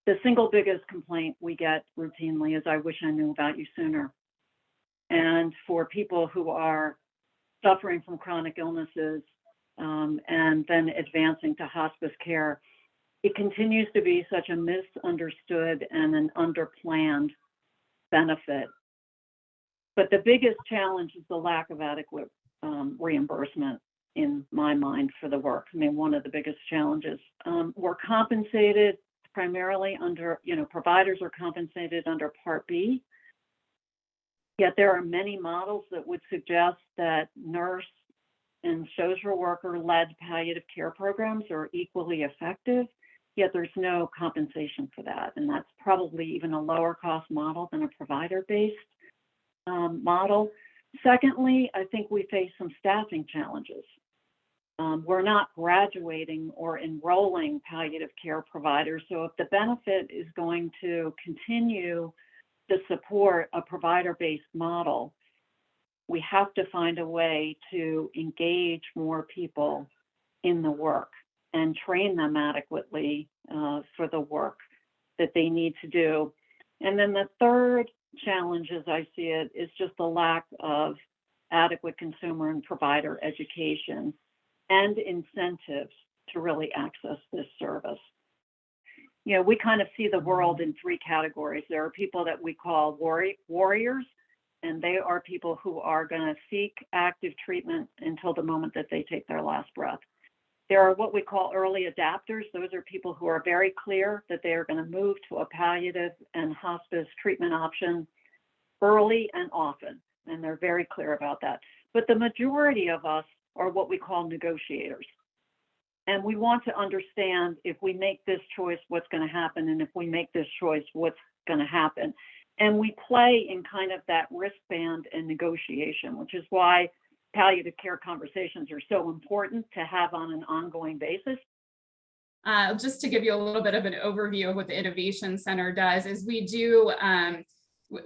The single biggest complaint we get routinely is, I wish I knew about you sooner. And for people who are suffering from chronic illnesses and then advancing to hospice care, it continues to be such a misunderstood and an underplanned benefit. But the biggest challenge is the lack of adequate reimbursement, in my mind, for the work. I mean, one of the biggest challenges. We're compensated primarily under, providers are compensated under Part B. Yet there are many models that would suggest that nurse and social worker-led palliative care programs are equally effective, yet there's no compensation for that. And that's probably even a lower cost model than a provider-based model. Secondly, I think we face some staffing challenges. We're not graduating or enrolling palliative care providers. So if the benefit is going to continue to support a provider-based model, we have to find a way to engage more people in the work and train them adequately for the work that they need to do. And then the third challenge, as I see it, is just the lack of adequate consumer and provider education and incentives to really access this service. We kind of see the world in three categories. There are people that we call warriors, and they are people who are going to seek active treatment until the moment that they take their last breath. There are what we call early adapters. Those are people who are very clear that they are going to move to a palliative and hospice treatment option early and often, and they're very clear about that. But the majority of us are what we call negotiators. And we want to understand, if we make this choice, what's going to happen, and if we make this choice, what's going to happen. And we play in kind of that wristband and negotiation, which is why palliative care conversations are so important to have on an ongoing basis. Just to give you a little bit of an overview of what the Innovation Center does, is we do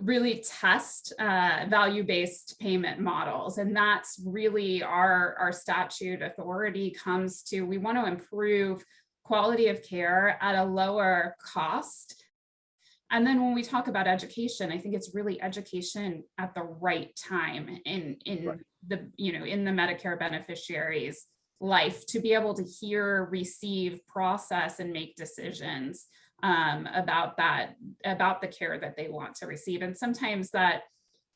really test value-based payment models. And that's really our statute authority comes to. We want to improve quality of care at a lower cost. And then when we talk about education, I think it's really education at the right time in right. in the Medicare beneficiary's life, to be able to hear, receive, process, and make decisions about the care that they want to receive. And sometimes that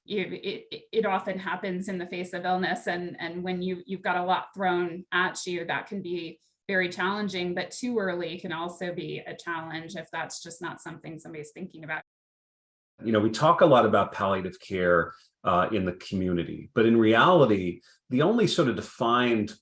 it often happens in the face of illness, and when you've got a lot thrown at you, that can be very challenging. But too early can also be a challenge if that's just not something somebody's thinking about. We talk a lot about palliative care in the community, but in reality, the only sort of defined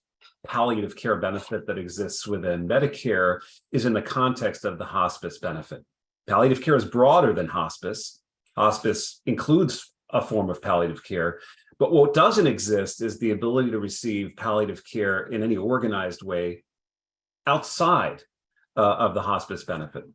palliative care benefit that exists within Medicare is in the context of the hospice benefit. Palliative care is broader than hospice. Hospice includes a form of palliative care, but what doesn't exist is the ability to receive palliative care in any organized way outside of the hospice benefit.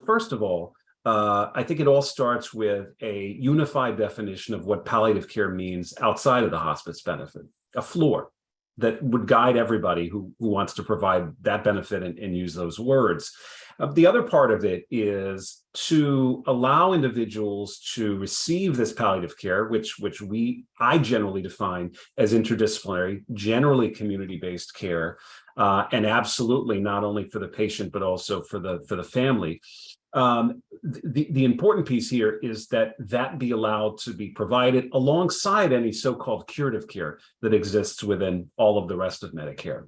First of all, I think it all starts with a unified definition of what palliative care means outside of the hospice benefit, a floor that would guide everybody who wants to provide that benefit and use those words. The other part of it is to allow individuals to receive this palliative care, which I generally define as interdisciplinary, generally community-based care, and absolutely not only for the patient but also for the family. The important piece here is that be allowed to be provided alongside any so-called curative care that exists within all of the rest of Medicare.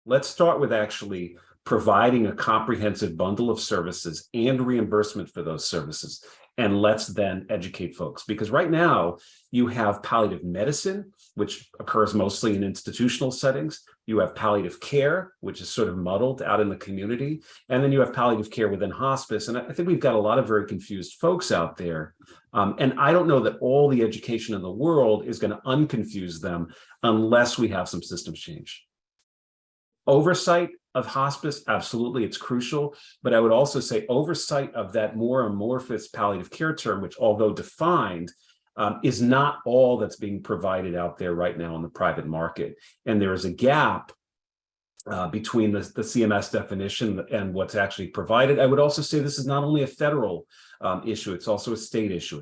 Let's start with actually providing a comprehensive bundle of services and reimbursement for those services. And let's then educate folks, because right now you have palliative medicine, which occurs mostly in institutional settings. You have palliative care, which is sort of muddled out in the community. And then you have palliative care within hospice. And I think we've got a lot of very confused folks out there. And I don't know that all the education in the world is going to unconfuse them unless we have some systems change. Oversight of hospice, absolutely, it's crucial. But I would also say oversight of that more amorphous palliative care term, which, although defined, is not all that's being provided out there right now in the private market. And there is a gap between the CMS definition and what's actually provided. I would also say this is not only a federal issue, it's also a state issue.